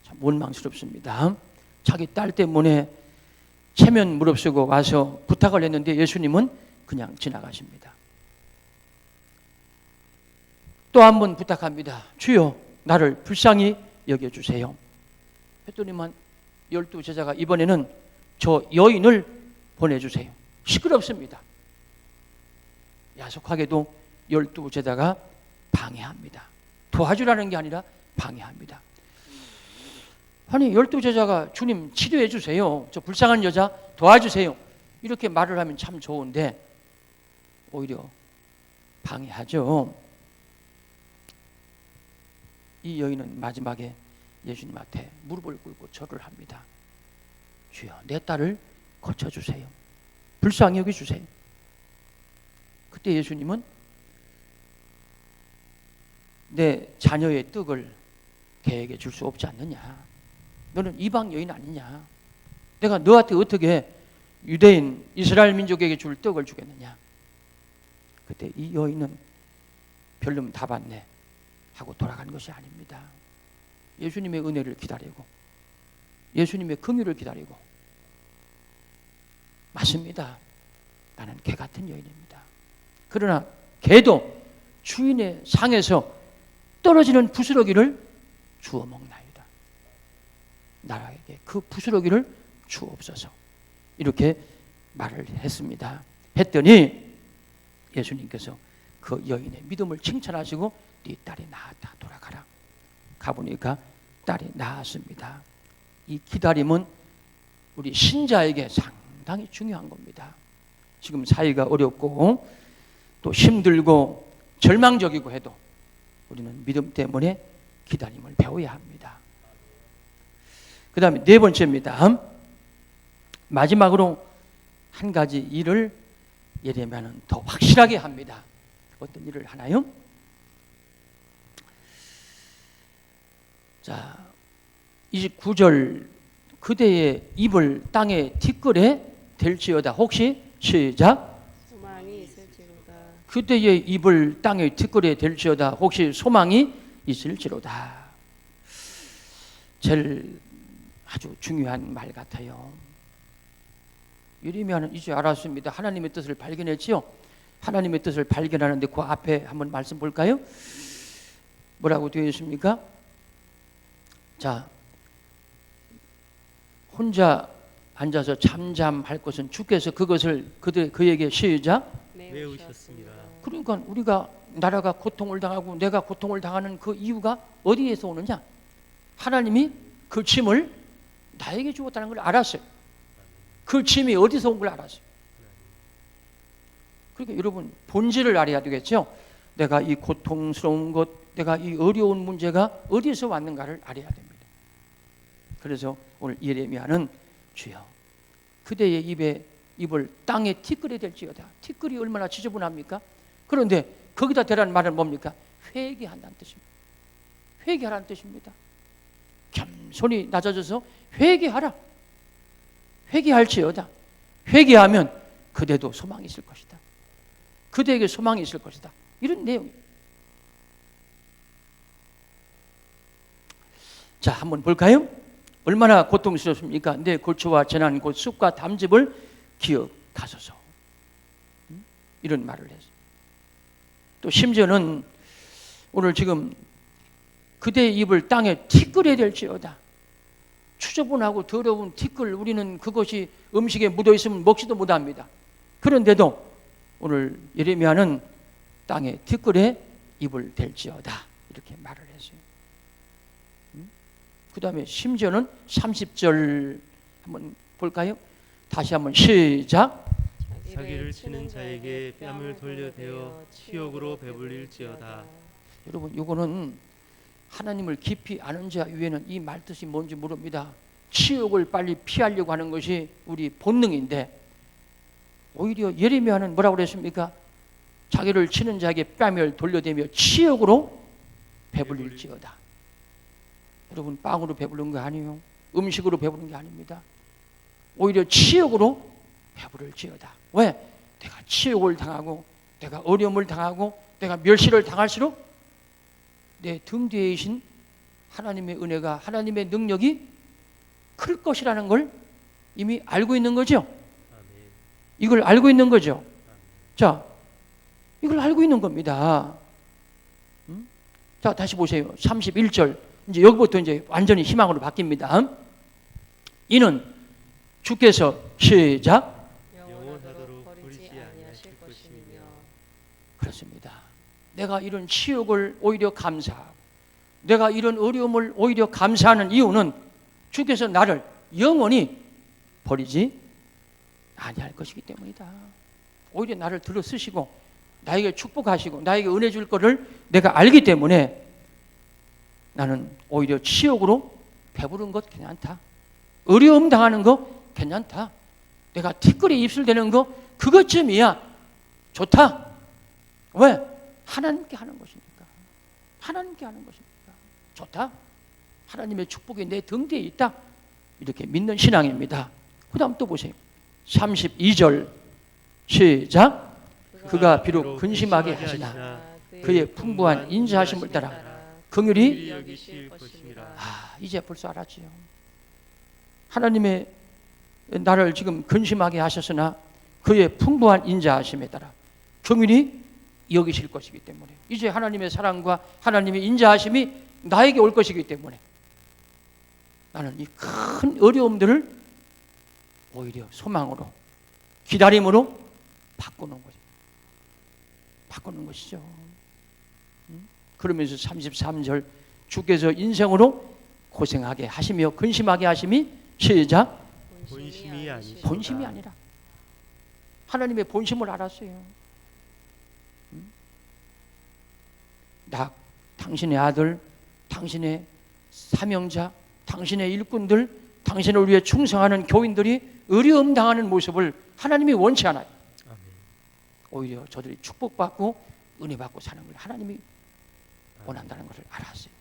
참 원망스럽습니다. 자기 딸 때문에 체면 무릅쓰고 와서 부탁을 했는데 예수님은 그냥 지나가십니다. 또 한 번 부탁합니다. 주여, 나를 불쌍히 여겨주세요. 했더니만 12 제자가 이번에는 저 여인을 보내주세요. 시끄럽습니다. 야속하게도 12 제자가 방해합니다. 도와주라는 게 아니라 방해합니다. 아니 12 제자가 주님 치료해 주세요. 저 불쌍한 여자 도와주세요. 이렇게 말을 하면 참 좋은데 오히려 방해하죠. 이 여인은 마지막에 예수님한테 무릎을 꿇고 절을 합니다. 주여, 내 딸을 고쳐주세요. 불쌍히 여겨주세요. 그때 예수님은 내 자녀의 떡을 걔에게 줄 수 없지 않느냐. 너는 이방 여인 아니냐. 내가 너한테 어떻게 유대인 이스라엘 민족에게 줄 떡을 주겠느냐. 그때 이 여인은 별놈 다 받네 하고 돌아간 것이 아닙니다. 예수님의 은혜를 기다리고 예수님의 긍휼을 기다리고, 맞습니다. 나는 개 같은 여인입니다. 그러나 개도 주인의 상에서 떨어지는 부스러기를 주워 먹나이다. 나에게 그 부스러기를 주옵소서. 이렇게 말을 했습니다. 했더니 예수님께서 그 여인의 믿음을 칭찬하시고 네 딸이 나았다. 돌아가라. 가보니까 딸이 나았습니다. 이 기다림은 우리 신자에게 상당히 중요한 겁니다. 지금 사이가 어렵고 또 힘들고 절망적이고 해도 우리는 믿음 때문에 기다림을 배워야 합니다. 그 다음에 네 번째입니다. 마지막으로 한 가지 일을 예레미야는 더 확실하게 합니다. 어떤 일을 하나요? 자, 29절 그대의 입을 땅에 티끌에 댈지어다. 혹시 시작. 소망이 있을지로다. 그대의 입을 땅에 티끌에 댈지어다. 혹시 소망이 있을지로다. 제일 아주 중요한 말 같아요. 예레미야는 이제 알았습니다. 하나님의 뜻을 발견했지요. 하나님의 뜻을 발견하는데 그 앞에 한번 말씀 볼까요? 뭐라고 되어 있습니까? 자, 혼자 앉아서 잠잠할 것은 주께서 그것을 그에게 시작 외우셨습니다. 그러니까 우리가 나라가 고통을 당하고 내가 고통을 당하는 그 이유가 어디에서 오느냐? 하나님이 그 짐을 나에게 주었다는 걸 알았어요. 그 짐이 어디서 온 걸 알았어요. 그러니까 여러분 본질을 알아야 되겠죠. 내가 이 고통스러운 것, 내가 이 어려운 문제가 어디서 왔는가를 알아야 됩니다. 그래서 오늘 예레미야는 주여 그대의 입을 땅에 티끌에 댈지어다. 티끌이 얼마나 지저분합니까? 그런데 거기다 대라는 말은 뭡니까? 회개한다는 뜻입니다. 회개하라는 뜻입니다. 겸손히 낮아져서 회개하라. 회개할지어다. 회개하면 그대도 소망이 있을 것이다. 그대에게 소망이 있을 것이다. 이런 내용이에요. 자, 한번 볼까요? 얼마나 고통스럽습니까? 내 골초와 재난 곧 쑥과 담즙을 기억하소서. 이런 말을 했어요. 또 심지어는 오늘 지금 그대의 입을 땅에 티끌에 댈지어다. 추저분하고 더러운 티끌, 우리는 그것이 음식에 묻어 있으면 먹지도 못합니다. 그런데도 오늘 예레미야는 땅에 티끌에 입을 댈지어다 이렇게 말을 했어요. 그 다음에 심지어는 30절 한번 볼까요? 다시 한번 시작. 자기를 치는 자에게 뺨을 돌려대어 치욕으로 배불릴지어다. 여러분 이거는 하나님을 깊이 아는 자 위에는 이 말뜻이 뭔지 모릅니다. 치욕을 빨리 피하려고 하는 것이 우리 본능인데 오히려 예레미야는 뭐라고 그랬습니까? 자기를 치는 자에게 뺨을 돌려대며 치욕으로 배불릴지어다. 여러분, 빵으로 배부른 거 아니에요. 음식으로 배부른 게 아닙니다. 오히려 치욕으로 배부를지어다. 왜? 내가 치욕을 당하고 내가 어려움을 당하고 내가 멸시를 당할수록 내 등 뒤에 계신 하나님의 은혜가, 하나님의 능력이 클 것이라는 걸 이미 알고 있는 거죠. 이걸 알고 있는 거죠. 자, 이걸 알고 있는 겁니다. 자, 다시 보세요. 31절. 이제 여기부터 이제 완전히 희망으로 바뀝니다. 이는 주께서 시작. 영원하도록 버리지 아니하실 것이며. 그렇습니다. 내가 이런 치욕을 오히려 감사하고 내가 이런 어려움을 오히려 감사하는 이유는 주께서 나를 영원히 버리지 아니할 것이기 때문이다. 오히려 나를 들어 쓰시고 나에게 축복하시고 나에게 은혜 줄 것을 내가 알기 때문에 나는 오히려 치욕으로 배부른 것 괜찮다. 어려움 당하는 거 괜찮다. 내가 티끌에 입술 대는 거 그것쯤이야 좋다. 왜? 하나님께 하는 것이니까. 하나님께 하는 것이니까 좋다. 하나님의 축복이 내 등 뒤에 있다. 이렇게 믿는 신앙입니다. 그 다음 또 보세요. 32절 시작. 그가 비록 근심하게 하시나 그의 풍부한 인자하심을 따라 긍휼히 여기실 것입니다. 이제 벌써 알았지요. 하나님의 나를 지금 근심하게 하셨으나 그의 풍부한 인자하심에 따라 긍휼히 여기실 것이기 때문에 이제 하나님의 사랑과 하나님의 인자하심이 나에게 올 것이기 때문에 나는 이 큰 어려움들을 오히려 소망으로 기다림으로 바꾸는 거죠. 바꾸는 것이죠. 그러면서 33절 주께서 인생으로 고생하게 하시며 근심하게 하심이 시작. 본심이 아니라 하나님의 본심을 알았어요. 당신의 아들, 당신의 사명자, 당신의 일꾼들, 당신을 위해 충성하는 교인들이 어려움 당하는 모습을 하나님이 원치 않아요. 오히려 저들이 축복받고 은혜받고 사는 걸 하나님이 원한다는 것을 알았어요.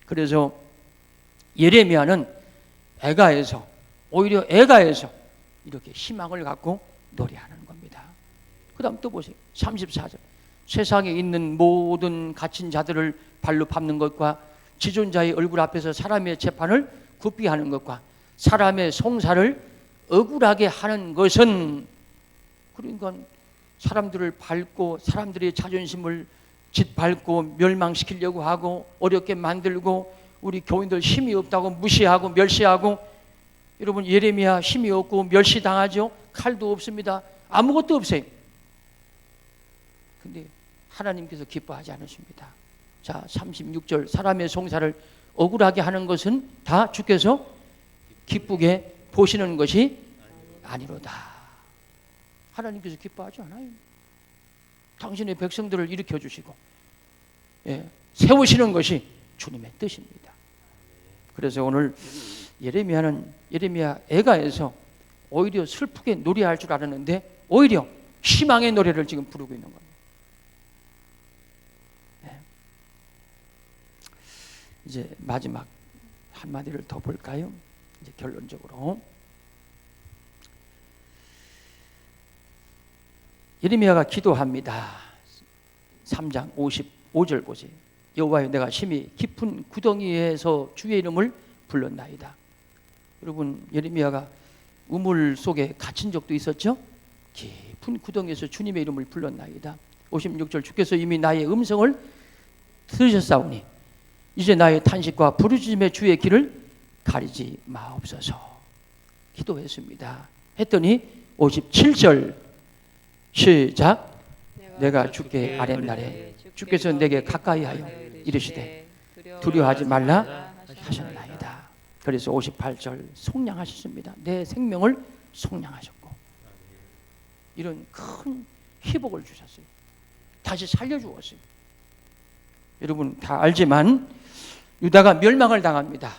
그래서 예레미야는 애가에서 오히려 애가에서 이렇게 희망을 갖고 노래하는 겁니다. 그 다음 또 보세요. 34절. 세상에 있는 모든 갇힌 자들을 발로 밟는 것과 지존자의 얼굴 앞에서 사람의 재판을 굽게 하는 것과 사람의 송사를 억울하게 하는 것은, 그러니까 사람들을 밟고 사람들의 자존심을 짓밟고 멸망시키려고 하고 어렵게 만들고 우리 교인들 힘이 없다고 무시하고 멸시하고, 여러분 예레미야 힘이 없고 멸시당하죠. 칼도 없습니다. 아무것도 없어요. 근데 하나님께서 기뻐하지 않으십니다. 자, 36절. 사람의 송사를 억울하게 하는 것은 다 주께서 기쁘게 보시는 것이 아니로다. 하나님께서 기뻐하지 않아요. 당신의 백성들을 일으켜 주시고 세우시는 것이 주님의 뜻입니다. 그래서 오늘 예레미야 애가에서 오히려 슬프게 노래할 줄 알았는데 오히려 희망의 노래를 지금 부르고 있는 겁니다. 이제 마지막 한마디를 더 볼까요? 이제 결론적으로 예레미야가 기도합니다. 3장 55절 보세요. 여호와여, 내가 심히 깊은 구덩이에서 주의 이름을 불렀나이다. 여러분 예레미야가 우물 속에 갇힌 적도 있었죠? 깊은 구덩이에서 주님의 이름을 불렀나이다. 56절. 주께서 이미 나의 음성을 들으셨사오니 이제 나의 탄식과 부르짖음의 주의 길을 가리지 마옵소서. 기도했습니다. 했더니 57절 시작. 내가 주께 아랫날에 주께서 내게 가까이하여 이르시되 두려워하지 말라 하셨나이다. 그래서 58절 속량하셨습니다. 내 생명을 속량하셨고 이런 큰 회복을 주셨어요. 다시 살려주었어요. 여러분 다 알지만 유다가 멸망을 당합니다.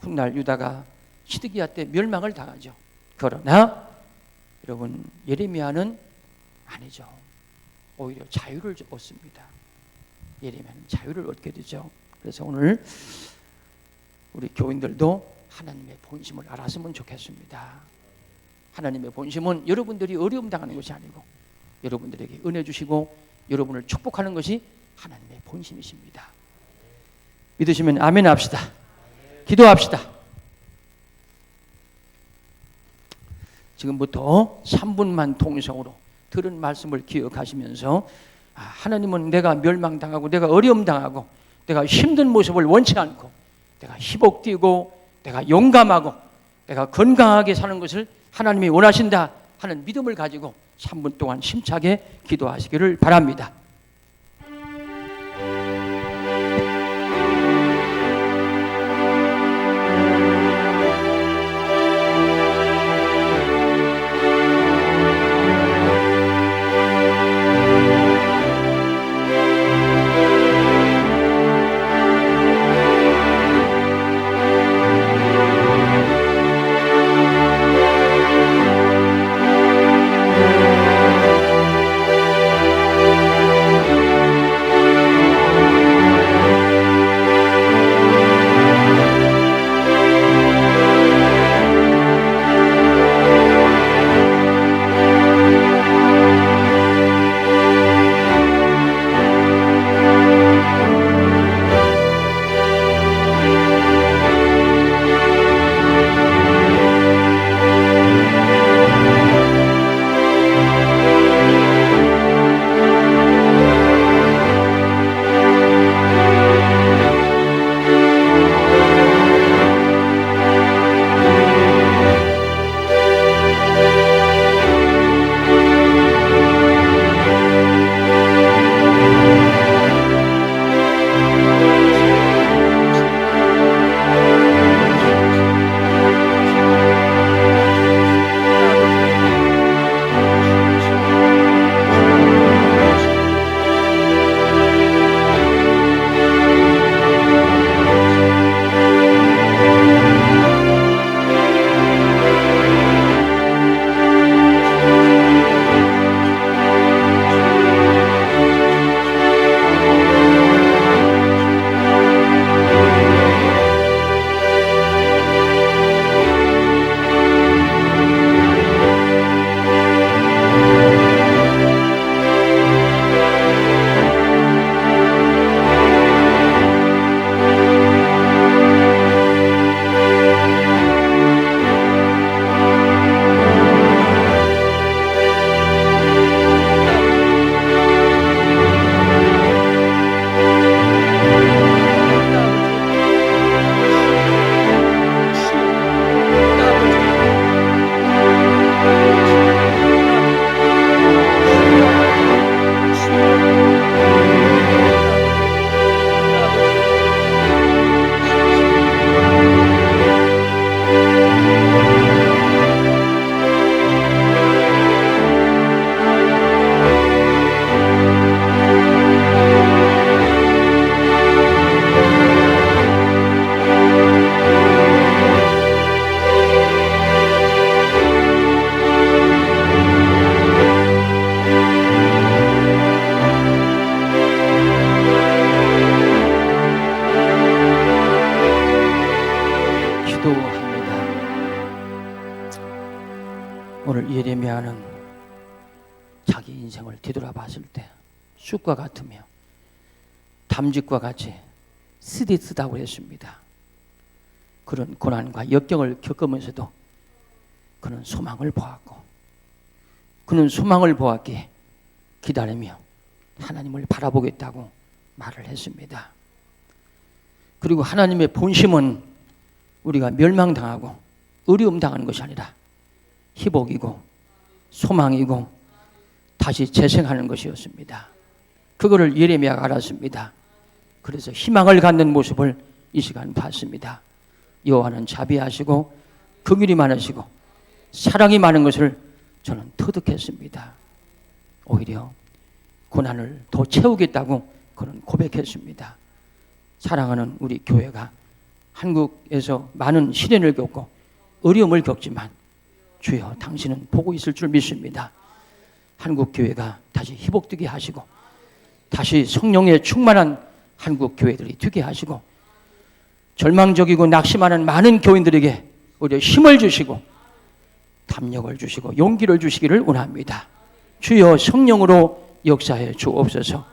훗날 유다가 시드기야 때 멸망을 당하죠. 그러나 여러분, 예레미야는 아니죠. 오히려 자유를 얻습니다. 예레미야는 자유를 얻게 되죠. 그래서 오늘 우리 교인들도 하나님의 본심을 알았으면 좋겠습니다. 하나님의 본심은 여러분들이 어려움 당하는 것이 아니고 여러분들에게 은혜 주시고 여러분을 축복하는 것이 하나님의 본심이십니다. 믿으시면 아멘 합시다. 기도합시다. 지금부터 3분만 통성으로 들은 말씀을 기억하시면서 하나님은 내가 멸망당하고 내가 어려움 당하고 내가 힘든 모습을 원치 않고 내가 희복되고 내가 용감하고 내가 건강하게 사는 것을 하나님이 원하신다 하는 믿음을 가지고 3분 동안 힘차게 기도하시기를 바랍니다. 오늘 예레미야는 자기 인생을 뒤돌아봤을 때 쑥과 같으며 담즙과 같이 쓰디쓰다고 했습니다. 그런 고난과 역경을 겪으면서도 그는 소망을 보았고 그는 소망을 보았기에 기다리며 하나님을 바라보겠다고 말을 했습니다. 그리고 하나님의 본심은 우리가 멸망당하고 어려움 당하는 것이 아니라 희복이고 소망이고 다시 재생하는 것이었습니다. 그거를 예레미야가 알았습니다. 그래서 희망을 갖는 모습을 이 시간 봤습니다. 여호와는 자비하시고 긍휼이 많으시고 사랑이 많은 것을 저는 터득했습니다. 오히려 고난을 더 채우겠다고 그는 고백했습니다. 사랑하는 우리 교회가 한국에서 많은 시련을 겪고 어려움을 겪지만 주여 당신은 보고 있을 줄 믿습니다. 한국교회가 다시 회복되게 하시고 다시 성령에 충만한 한국교회들이 되게 하시고 절망적이고 낙심하는 많은 교인들에게 오히려 힘을 주시고 담력을 주시고 용기를 주시기를 원합니다. 주여 성령으로 역사해 주옵소서.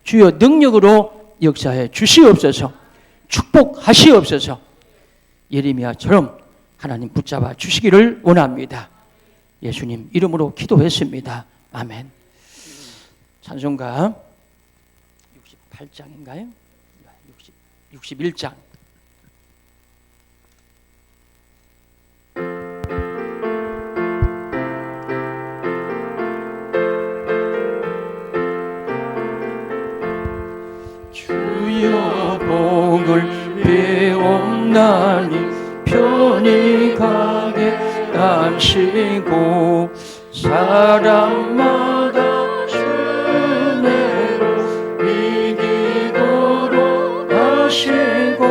주여 능력으로 역사해 주시옵소서. 축복하시옵소서. 예레미야처럼 하나님 붙잡아 주시기를 원합니다. 예수님 이름으로 기도했습니다. 아멘. 찬송가 68장인가요? 61장. 주여 복을 배옵나니 편히 가게 하시고 사람마다 주내로 이기도록 하시고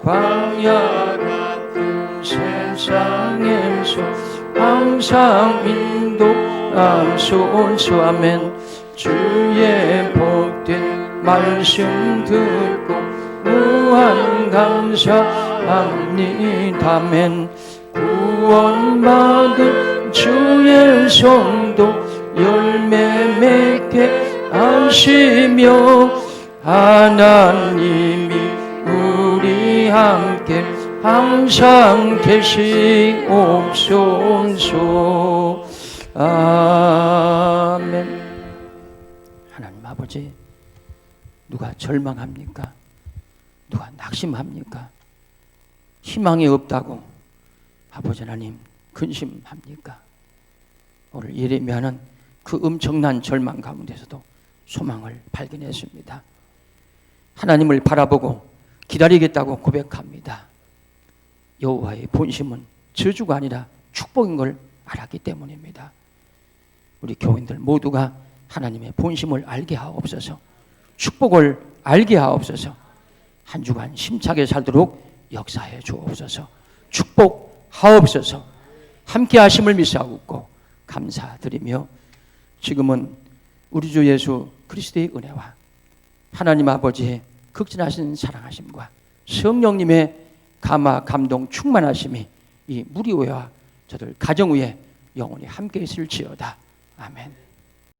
광야 같은 세상에서 항상 인도하소서. 아멘. 주의 복된 말씀 듣고 무한 감사합니다. 아멘. 구원받은 주의 성도 열매 맺게 하시며 하나님이 우리 함께 항상 계시옵소서. 아멘. 하나님 아버지, 누가 절망합니까? 누가 낙심합니까? 희망이 없다고 아버지 하나님 근심합니까? 오늘 예레미야는 그 엄청난 절망 가운데서도 소망을 발견했습니다. 하나님을 바라보고 기다리겠다고 고백합니다. 여호와의 본심은 저주가 아니라 축복인 걸 알았기 때문입니다. 우리 교인들 모두가 하나님의 본심을 알게 하옵소서. 축복을 알게 하옵소서. 한 주간 힘차게 살도록 역사해 주옵소서. 축복하옵소서. 함께 하심을 믿사옵고 감사드리며 지금은 우리 주 예수 그리스도의 은혜와 하나님 아버지의 극진하신 사랑하심과 성령님의 감화 감동 충만하심이 이 무리 위와 저들 가정 위에 영원히 함께 있을지어다. 아멘.